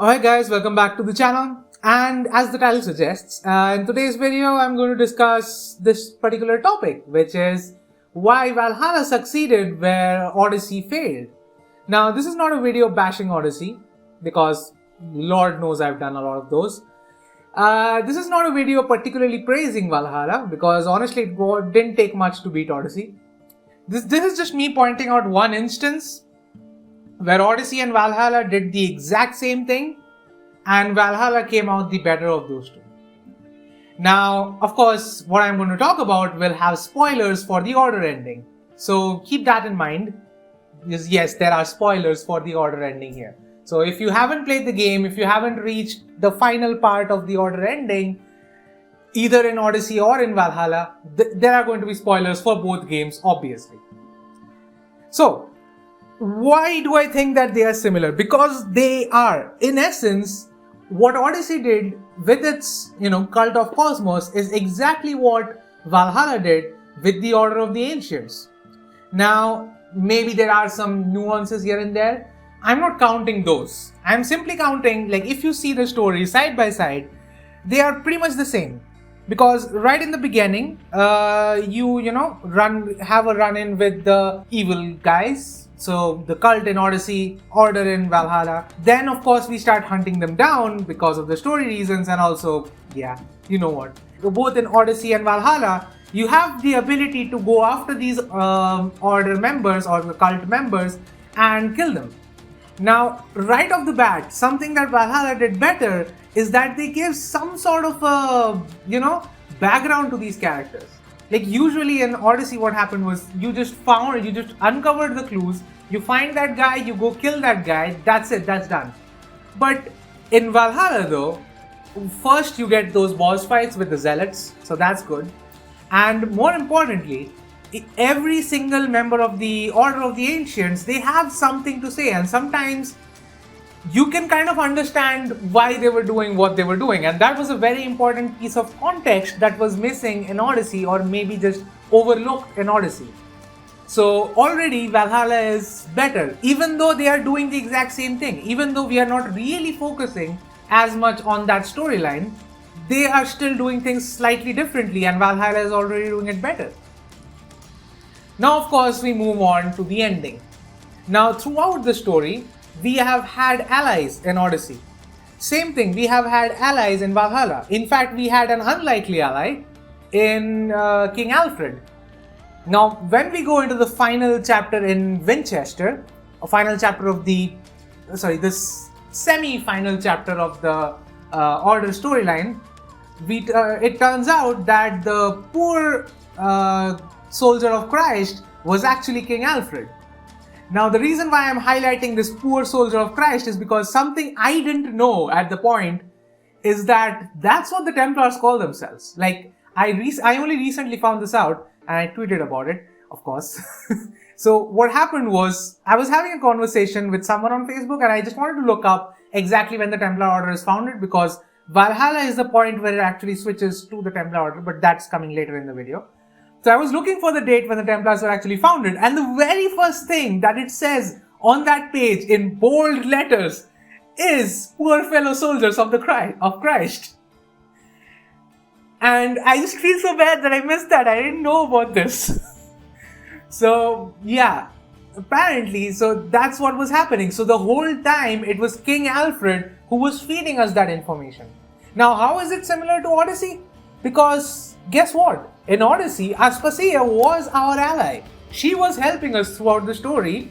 Alright guys, welcome back to the channel, and as the title suggests, in today's video I'm going to discuss this particular topic, which is why Valhalla succeeded where Odyssey failed. Now this is not a video bashing Odyssey, because Lord knows I've done a lot of those. This is not a video particularly praising Valhalla, because honestly it didn't take much to beat Odyssey. This is just me pointing out one instance where Odyssey and Valhalla did the exact same thing, and Valhalla came out the better of those two. Now, of course, what I'm going to talk about will have spoilers for the order ending. So keep that in mind. Yes, there are spoilers for the order ending here. So if you haven't played the game, if you haven't reached the final part of the order ending, either in Odyssey or in Valhalla, there are going to be spoilers for both games, obviously. So, why do I think that they are similar? Because they are. In essence, what Odyssey did with its, cult of Cosmos is exactly what Valhalla did with the Order of the Ancients. Now, maybe there are some nuances here and there. I'm not counting those. I'm simply counting, if you see the stories side by side, they are pretty much the same. Because right in the beginning, you have a run-in with the evil guys. So the cult in Odyssey, Order in Valhalla. Then of course we start hunting them down because of the story reasons, and also, you know what. Both in Odyssey and Valhalla, you have the ability to go after these Order members or the cult members and kill them. Now, right off the bat, something that Valhalla did better is that they gave some sort of a, background to these characters. Usually in Odyssey what happened was you just uncovered the clues, you find that guy, you go kill that guy, that's it, that's done. But in Valhalla though, first you get those boss fights with the zealots, so that's good. And more importantly, every single member of the Order of the Ancients, they have something to say, and sometimes you can kind of understand why they were doing what they were doing, and that was a very important piece of context that was missing in Odyssey, or maybe just overlooked in Odyssey. So already Valhalla is better, even though they are doing the exact same thing. Even though we are not really focusing as much on that storyline, they are still doing things slightly differently, and Valhalla is already doing it better. Now of course we move on to the ending. Now throughout the story, we have had allies in Odyssey. Same thing, we have had allies in Valhalla. In fact, we had an unlikely ally in King Alfred. Now, when we go into the final chapter in Winchester, this semi-final chapter of the Order storyline, it turns out that the poor soldier of Christ was actually King Alfred. Now, the reason why I'm highlighting this poor soldier of Christ is because something I didn't know at the point is that that's what the Templars call themselves. I only recently found this out, and I tweeted about it, of course. So what happened was, I was having a conversation with someone on Facebook, and I just wanted to look up exactly when the Templar Order is founded, because Valhalla is the point where it actually switches to the Templar Order, but that's coming later in the video. So I was looking for the date when the Templars were actually founded, and the very first thing that it says on that page in bold letters is "Poor fellow soldiers of Christ." And I just feel so bad that I missed that. I didn't know about this. So apparently, so that's what was happening. So the whole time it was King Alfred who was feeding us that information. Now, how is it similar to Odyssey? Because guess what? In Odyssey, Aspasia was our ally. She was helping us throughout the story.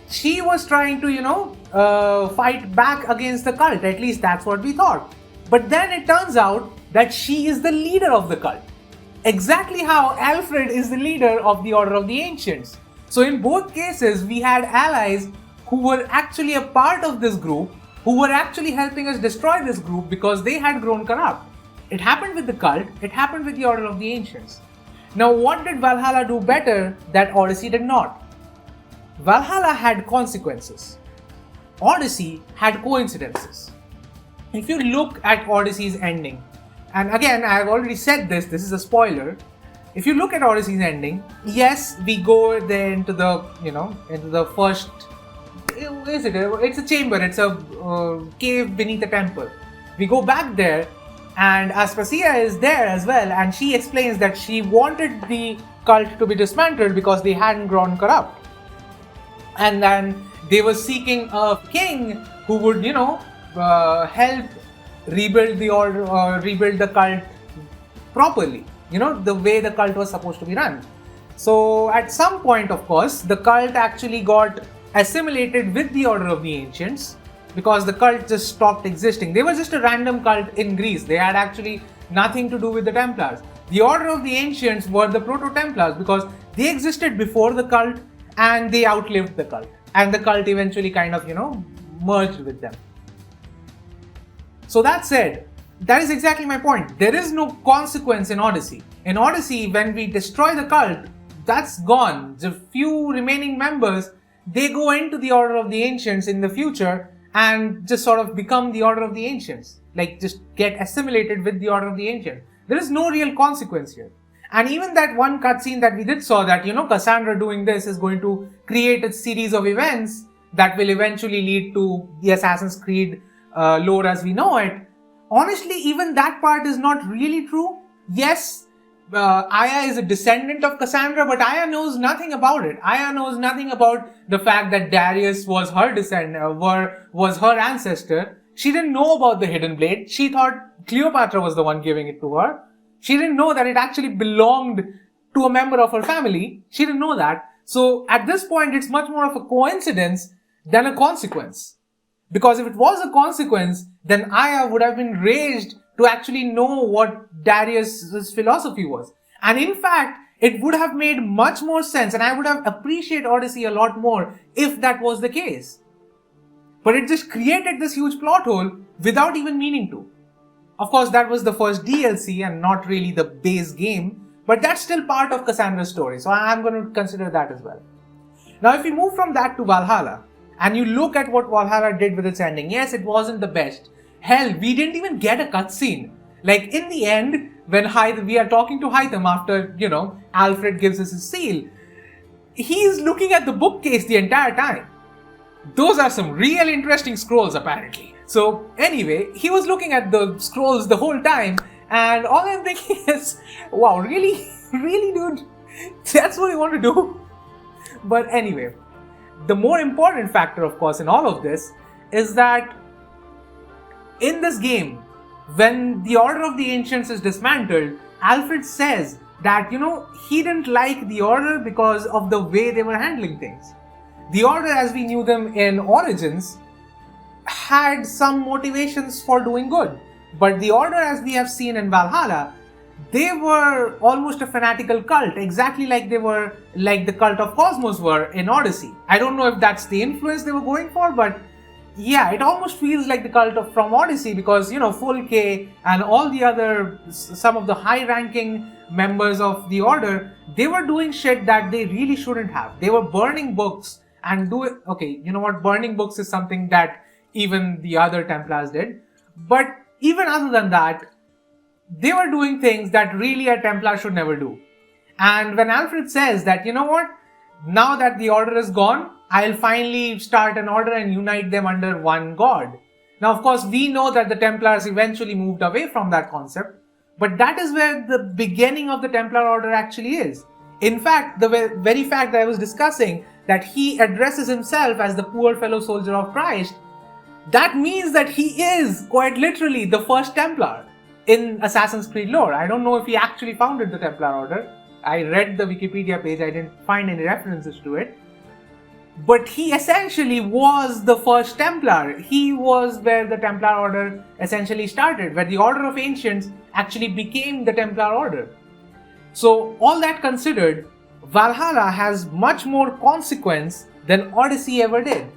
She was trying to, fight back against the cult. At least that's what we thought. But then it turns out that she is the leader of the cult. Exactly how Alfred is the leader of the Order of the Ancients. So in both cases, we had allies who were actually a part of this group, who were actually helping us destroy this group because they had grown corrupt. It happened with the cult, it happened with the Order of the Ancients. Now, what did Valhalla do better that Odyssey did not? Valhalla had consequences. Odyssey had coincidences. If you look at Odyssey's ending, and again, I have already said this is a spoiler. If you look at Odyssey's ending, yes, we go there into the, into the first is it? It's a chamber. It's a cave beneath a temple. We go back there, and Aspasia is there as well, and she explains that she wanted the cult to be dismantled because they hadn't grown corrupt, and then they were seeking a king who would, help rebuild the order or rebuild the cult properly. The way the cult was supposed to be run. So at some point, of course, the cult actually got assimilated with the Order of the Ancients because the cult just stopped existing. They were just a random cult in Greece. They had actually nothing to do with the Templars. The Order of the Ancients were the Proto-Templars because they existed before the cult and they outlived the cult. And the cult eventually kind of, merged with them. So that said, that is exactly my point. There is no consequence in Odyssey. In Odyssey, when we destroy the cult, that's gone. The few remaining members, they go into the Order of the Ancients in the future and just sort of become the Order of the Ancients. Like just get assimilated with the Order of the Ancients. There is no real consequence here. And even that one cutscene that we did saw that, Cassandra doing this is going to create a series of events that will eventually lead to the Assassin's Creed lore as we know it. Honestly, even that part is not really true. Yes, Aya is a descendant of Cassandra, but Aya knows nothing about it. Aya knows nothing about the fact that Darius was her descendant, was her ancestor. She didn't know about the hidden blade. She thought Cleopatra was the one giving it to her. She didn't know that it actually belonged to a member of her family. She didn't know that. So at this point, it's much more of a coincidence than a consequence. Because if it was a consequence, then Aya would have been raised to actually know what Darius's philosophy was. And in fact, it would have made much more sense, and I would have appreciated Odyssey a lot more if that was the case. But it just created this huge plot hole without even meaning to. Of course, that was the first DLC and not really the base game, but that's still part of Cassandra's story, so I'm going to consider that as well. Now, if we move from that to Valhalla, and you look at what Valhalla did with its ending, yes, it wasn't the best. Hell, we didn't even get a cutscene. Like, in the end, when we are talking to Hytham after, Alfred gives us his seal, he's looking at the bookcase the entire time. Those are some real interesting scrolls, apparently. So, anyway, he was looking at the scrolls the whole time, and all I'm thinking is, wow, really? Really, dude? That's what you want to do? But anyway, the more important factor, of course, in all of this is that in this game, when the Order of the Ancients is dismantled, Alfred says that, he didn't like the Order because of the way they were handling things. The Order, as we knew them in Origins, had some motivations for doing good. But the Order, as we have seen in Valhalla, they were almost a fanatical cult, exactly like they were, like the cult of Cosmos were in Odyssey. I don't know if that's the influence they were going for, but yeah, it almost feels like the cult from Odyssey because, Full K and all the other, some of the high-ranking members of the Order, they were doing shit that they really shouldn't have. They were burning books and okay, you know what, burning books is something that even the other Templars did. But even other than that, they were doing things that really a Templar should never do. And when Alfred says that, now that the Order is gone, I'll finally start an order and unite them under one god. Now, of course, we know that the Templars eventually moved away from that concept, but that is where the beginning of the Templar Order actually is. In fact, the very fact that I was discussing, that he addresses himself as the poor fellow soldier of Christ, that means that he is, quite literally, the first Templar in Assassin's Creed lore. I don't know if he actually founded the Templar Order. I read the Wikipedia page, I didn't find any references to it. But he essentially was the first Templar. He was where the Templar Order essentially started, where the Order of Ancients actually became the Templar Order. So, all that considered, Valhalla has much more consequence than Odyssey ever did.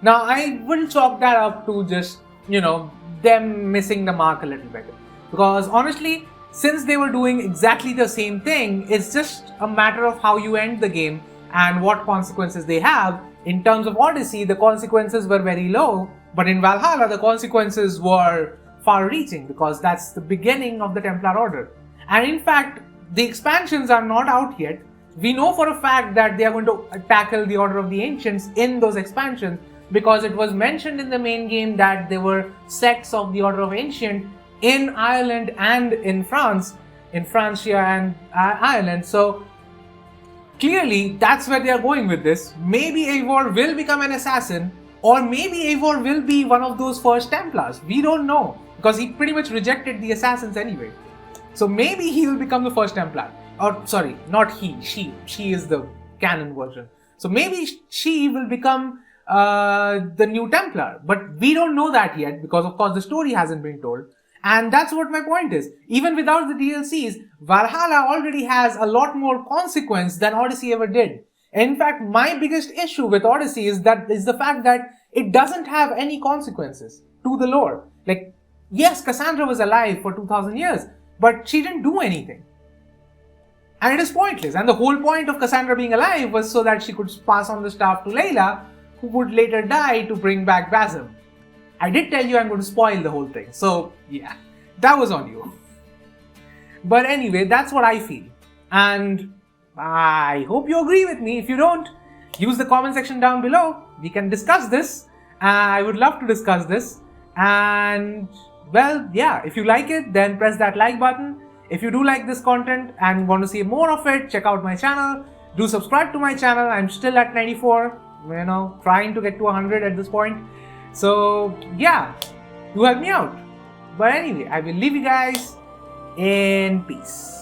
Now, I will chalk that up to just, them missing the mark a little bit. Because honestly, since they were doing exactly the same thing, it's just a matter of how you end the game and what consequences they have. In terms of Odyssey, the consequences were very low, but in Valhalla, the consequences were far-reaching because that's the beginning of the Templar Order. And in fact, the expansions are not out yet, We know for a fact that they are going to tackle the Order of the Ancients in those expansions, because it was mentioned in the main game that there were sects of the Order of Ancient in Ireland and in Francia and Ireland. So clearly that's where they are going with this. Maybe Eivor will become an assassin, or maybe Eivor will be one of those first Templars. We don't know, because he pretty much rejected the assassins anyway. So maybe he will become the first Templar. Or sorry, not he, she is the canon version. So maybe she will become the new Templar, but we don't know that yet, because of course the story hasn't been told. And that's what my point is. Even without the DLCs, Valhalla already has a lot more consequence than Odyssey ever did. In fact, my biggest issue with Odyssey is the fact that it doesn't have any consequences to the lore. Like, yes, Cassandra was alive for 2000 years, but she didn't do anything. And it is pointless. And the whole point of Cassandra being alive was so that she could pass on the staff to Layla, who would later die to bring back Basim. I did tell you I'm going to spoil the whole thing. So yeah, that was on you. But anyway, that's what I feel. And I hope you agree with me. If you don't, use the comment section down below. We can discuss this. I would love to discuss this. And well, yeah, if you like it, then press that like button. If you do like this content and want to see more of it, check out my channel. Do subscribe to my channel. I'm still at 94, trying to get to 100 at this point. So yeah, do help me out. But anyway, I will leave you guys in peace.